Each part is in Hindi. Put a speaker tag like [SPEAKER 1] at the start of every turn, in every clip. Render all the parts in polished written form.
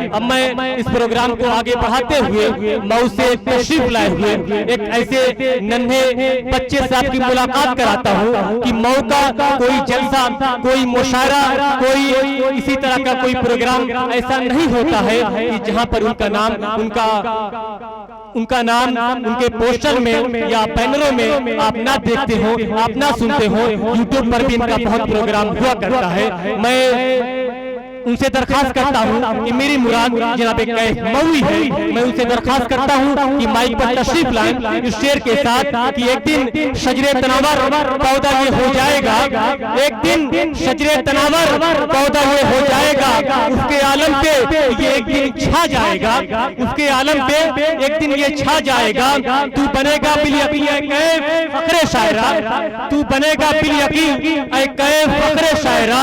[SPEAKER 1] अब मैं इस प्रोग्राम को आगे बढ़ाते हुए मऊ से तशरीफ लाए हुए एक ऐसे नन्हे बच्चे से आपकी मुलाकात कराता हूँ कि मऊ का कोई जलसा, कोई मुशायरा, कोई इसी तरह का कोई प्रोग्राम ऐसा नहीं होता है कि जहाँ पर उनका नाम उनके पोस्टर में या बैनरों में आप ना देखते हो, आप ना सुनते हो। यूट्यूब पर भी इनका बहुत प्रोग्राम हुआ करता है। मैं उनसे दरखास्त करता हूं कि मेरी मुराद जनाब कैफ मऊई है। मैं उनसे दरखास्त करता हूं कि माइक पर तशरीफ लाएं इस शेर के साथ कि एक दिन शजरे तनावर पौधा ये हो जाएगा, एक दिन शजरे तनावर पौधा ये हो जाएगा, उसके आलम पे ये एक दिन छा जाएगा, उसके आलम पे एक दिन ये छा जाएगा। तू बनेगा बिल यकीन कैफ फखरे शायरा, तू बनेगा बिल यकीन ऐ कैफ फखरे शायरा,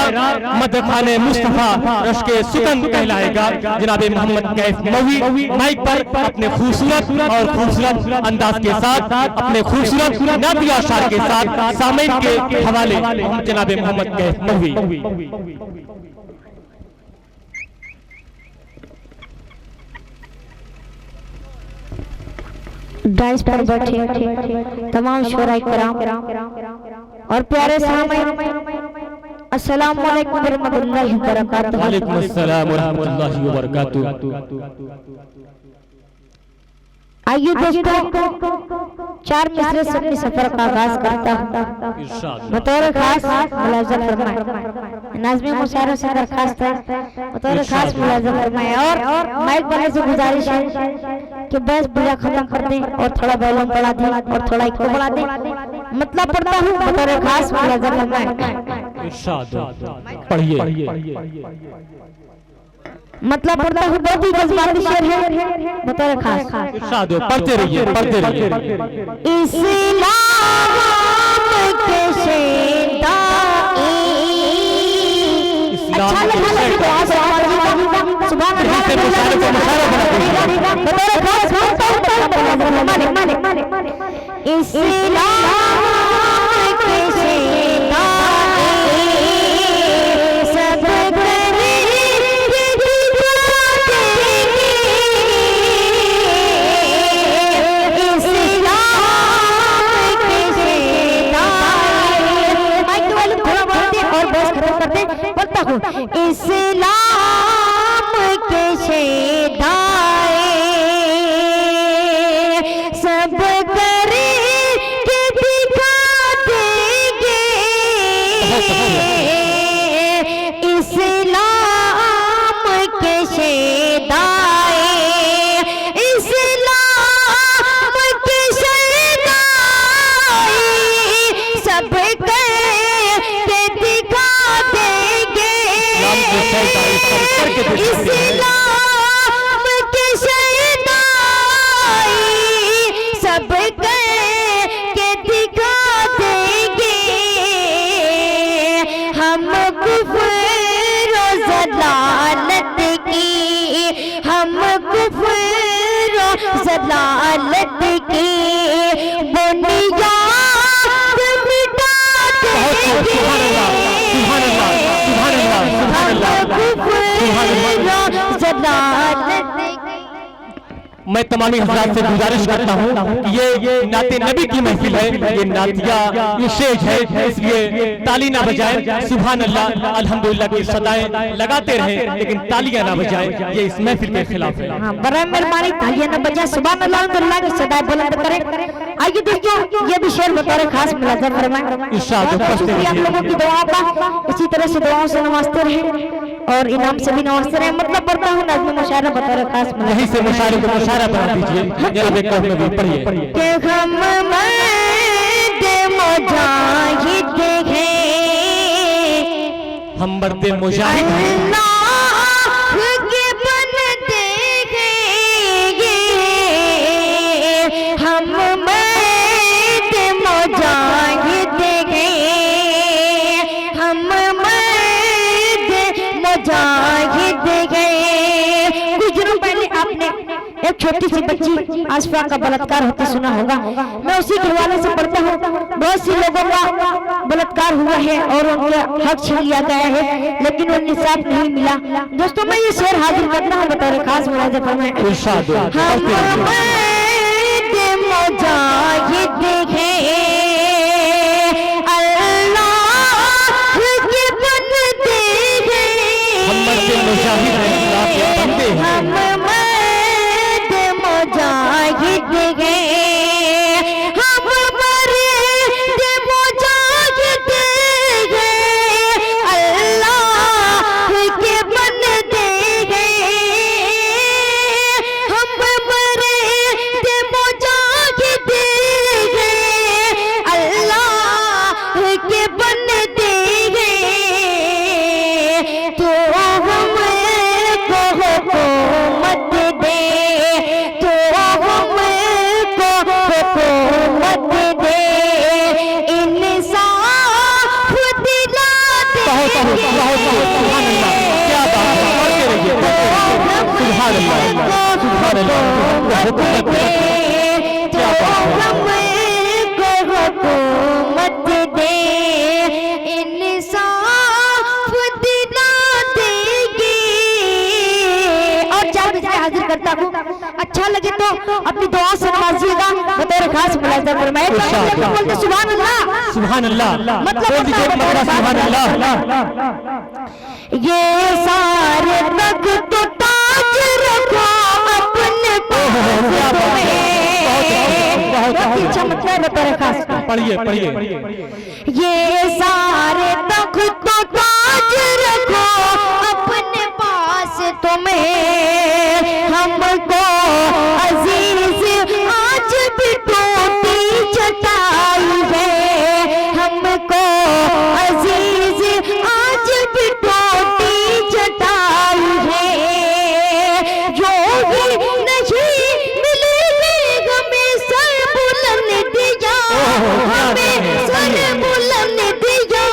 [SPEAKER 1] मदखाने मुस्तफा रश के सुगंध कहलाएगा। जनाब मोहम्मद कैफ मऊई माइक पर अपने खूबसूरत और खूबसूरत अंदाज के साथ, अपने खूबसूरत नातिया शार के साथ सामईन के हवाले जनाब मोहम्मद कैफ मऊई।
[SPEAKER 2] डाइस पर बैठे तमाम शोराए कराम और प्यारे सामईन, अस्सलाम वालेकुम रहमतुल्लाहि व बरकातुहू।
[SPEAKER 1] वालेकुम अस्सलाम व रहमतुल्लाहि व बरकातुहू।
[SPEAKER 2] आइए दोस्तों, चार मिसरे से अपने सफर का आगाज करता हूँ। बतौर खास मुलाज़म फरमाए, नाज़्म मुशायरों से दरखास्त है, बतौर खास मुलाज़म फरमाए। और माइक वाले से गुजारिश है कि बस बुला खत्म कर दें और थोड़ा वॉल्यूम बढ़ा दें और थोड़ा इको बढ़ा दें। मतलब पढ़ता हूँ बतौर खास मुलाज़म फरमाए।
[SPEAKER 1] इरशाद पढ़िए।
[SPEAKER 2] मतलब पढ़ता हूँ, बहुत ही जज्बाती शेर है बतौर खास।
[SPEAKER 1] इरशाद पढ़ते रहिए, पढ़ते रहिए।
[SPEAKER 2] इस्लाम के शेदाई, अच्छा लगा सुभान अल्लाह बतौर खास इस्लाम के शेदाई सब इस्लाम के शेदाए सब करे के दिखा देंगे। इस्लाम के शेदाए, इस्लाम के शेदाए सब के दिखा देंगे। इस्लाम के शेदाई सब के दिखा देंगे। हम कुफ्र और ज़लालत की, हम कुफ्र और ज़लालत की बुनियाद मिटा देंगे।
[SPEAKER 1] मैं तमामी हज़रात से गुजारिश करता हूँ कि ये नाते नबी की महफिल है, ये नातिया ये शेज है, इसलिए ताली ना बजाएं। सुभान अल्लाह अल्हम्दुलिल्लाह की सदाएं लगाते रहें, लेकिन तालियां ना बजाएं, ये इस महफिल के खिलाफ है।
[SPEAKER 2] हाँ, बराए मेहरबानी तालियां ना बजाएं, सुभान अल्लाह अल्लाह की सदाएं बुलंद करें। आइए दोस्तों, ये भी शेर बतौर खास मुलाज़म फरमाएं।
[SPEAKER 1] इरशाद
[SPEAKER 2] आप लोगों की दुआओं का इसी तरह से दुआओं से नवाजते रहें और इनाम से भी नवाजते रहें। मतलब पढ़ता हूँ नाज़्म मुशायरा बतौर खास,
[SPEAKER 1] यहीं से मुशायरे को मुशायरा बना दीजिए। जनाब कैफ में भी पढ़िए।
[SPEAKER 2] कि हम मर्द मुजाहिद हैं,
[SPEAKER 1] हम मर्द मुजाहिद हैं,
[SPEAKER 2] अल्लाह के बनते हैं। हम मर्द मुजाहिद हैं, हम मर्द मुजाहिद हैं। कुछ दिनों पहले आपने एक छोटी सी बच्ची आसफा का बलात्कार होते सुना होगा। मैं उसी के हवाले से पढ़ता हूँ। बहुत सी लोगों का बलात्कार हुआ है और उनका हक छीन लिया गया है, लेकिन उन्हें इंसाफ नहीं मिला। दोस्तों मैं ये शेर हाजिर करना हूँ बतौर खास मुलाज़ा फरमाएं। अच्छा लगे तो अपनी दुआ से नवाजिएगा बतौर खास मुलाज़ा फरमाएं। सुभान अल्लाह, सुभान अल्लाह, मतलब सुभान अल्लाह। ये सारे तक तो ताज रखो अपने पास में, अच्छा मतलब बतौर खास
[SPEAKER 1] पढ़िए पढ़िए।
[SPEAKER 2] ये सारे तक तो ताज रखो अपने पास तुम्हें, हमको अजीज आज भी टूटी चटाई है, हमको अजीज आज भी टूटी चटाई है, जो भी नहीं मिलेगी हमें सर बुलंद दिया, हमें सर बुलंद दिया।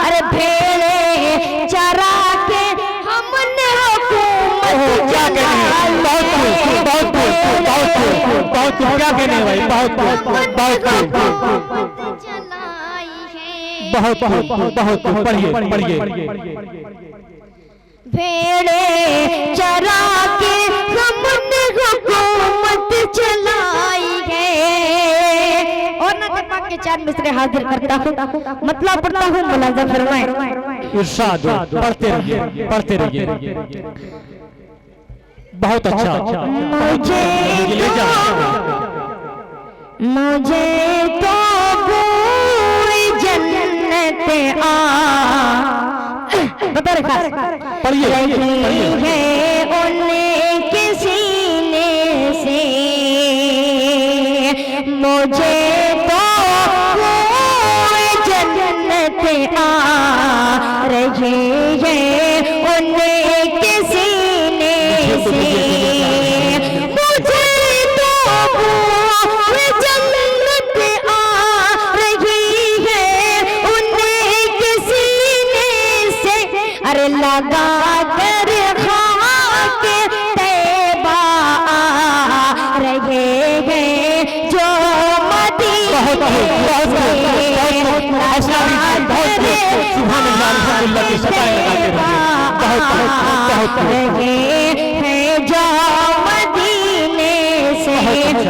[SPEAKER 2] अरे भेड़े चरा के हमने
[SPEAKER 1] क्या कहने भाई, बहुत पढ़िए पढ़िए।
[SPEAKER 2] भेड़े चरा के हमने हुकूमत चलाई है। और ना पाक के चार मिसरे हाजिर करता हूँ, मतलब पढ़ता हूँ मुलाज़ा फरमाएं।
[SPEAKER 1] इरशाद पढ़ते रहिए पढ़ते रहिए। बहुत अच्छा।
[SPEAKER 2] मुझे तो पूरी जन्नत बता रखा
[SPEAKER 1] पढ़िए
[SPEAKER 2] है उनके सीने से, मुझे तो पूरी जन्नत आ रही है उनके सीने से, लगा कर खाक तैबा रहे हैं जो मदीने से।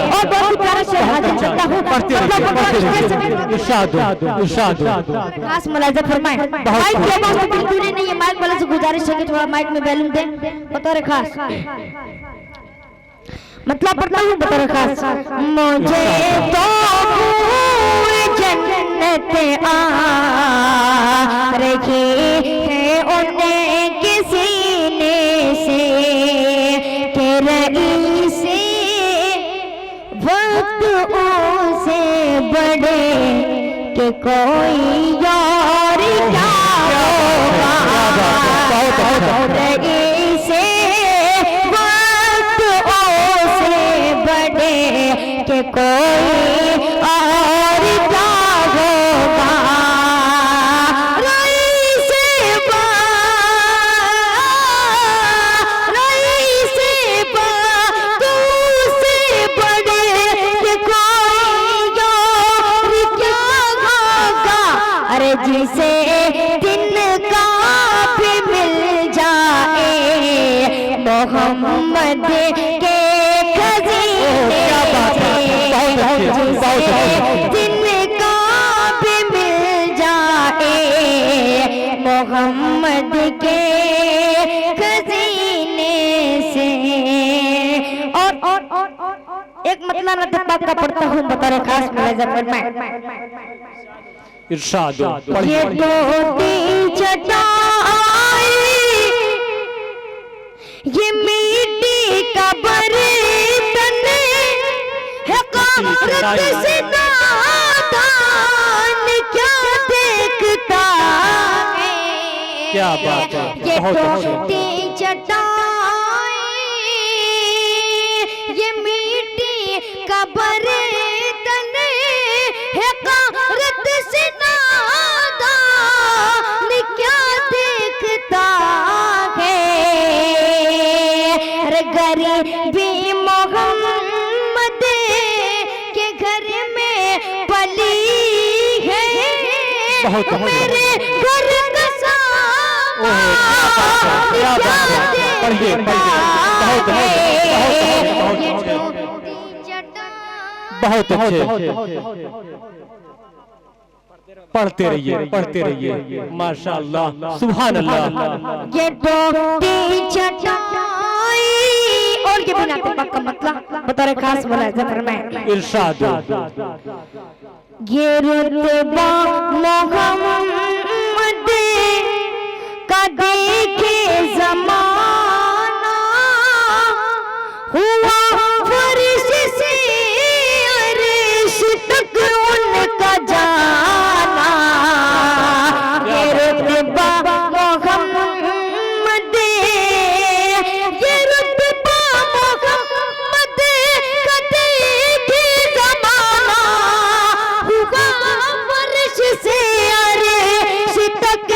[SPEAKER 2] और बहुत प्यारा शेर हाजिर करता हूँ, खास मुलाज़ा फरमाएं। माइक के पास तो बिल्कुल नहीं है, माइक वाले से गुजारिश है कि थोड़ा माइक में बैलून दें बतौर खास। मतलब पढ़ता हूँ बतौर खास। मुझे तो जन्नत आ रही है उनके सीने से, के रईस वक्त उसे बड़े के कोई यार क्या होगा, रईस वक्त उसे बड़े के कोई और क्या होगा, रईस
[SPEAKER 1] अच्छे, बहुत अच्छे।
[SPEAKER 2] जिनका भी मिल जाए मोहम्मद के खजीने से। और एक मतलब नतीजा का पढ़ता हूँ बतौर खास मुलाज़ा में।
[SPEAKER 1] इरशाद
[SPEAKER 2] ये धोती चटाई ये मिट्टी का बर्तन है, क़ामत से नादान क्या देखता है।
[SPEAKER 1] क्या बात है,
[SPEAKER 2] ये
[SPEAKER 1] बहुत अच्छे।
[SPEAKER 2] धोती चटाई ये मिट्टी का बर्तन है, क़ामत से नादान क्या देखता है। गरीबी मोहम्मद के घर में पली है,
[SPEAKER 1] बहुत
[SPEAKER 2] मेरे घर का सामान
[SPEAKER 1] क्या बात है, पढ़िए पढ़िए, बहुत बहुत अच्छे। पढ़ते रहिए माशाअल्लाह सुभान अल्लाह।
[SPEAKER 2] ये धोती चटाई और ये बिना तबक का मतलब बतौर खास मुलाज़ा फरमाएं।
[SPEAKER 1] इरशाद
[SPEAKER 2] ये रुतबा मोहम्मद का देखे ज़माना हुआ फर्श से अर्श तक उनका जाना। ये रुतबा मोहम्मद ये रुतबा मोहम्मद का देखे ज़माना हुआ फर्श से अर्श तक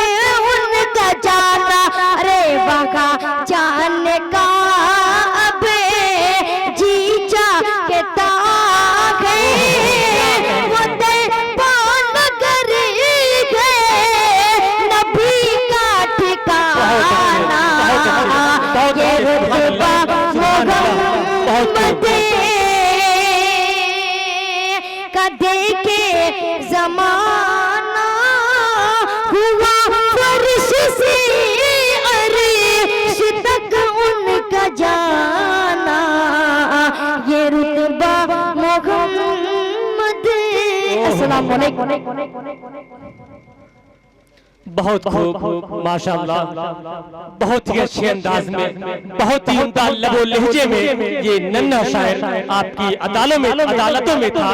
[SPEAKER 2] उनका जाना। अरे वहाँ जाने का अब जी चाहता है, वो तैबान नगर है नबी का ठिकाना। ये रुतबा मोहम्मद का देखे ज़माना हुआ फर्श से अर्श तक उनका जाना। ये रुतबा मोहम्मद। अस्सलाम वालेकुम।
[SPEAKER 1] बहुत खूब माशाअल्लाह, बहुत ही अच्छे अंदाज में, बहुत ही उम्दा लबो लहजे में ये नन्हा शायर आपकी अदालतों में था।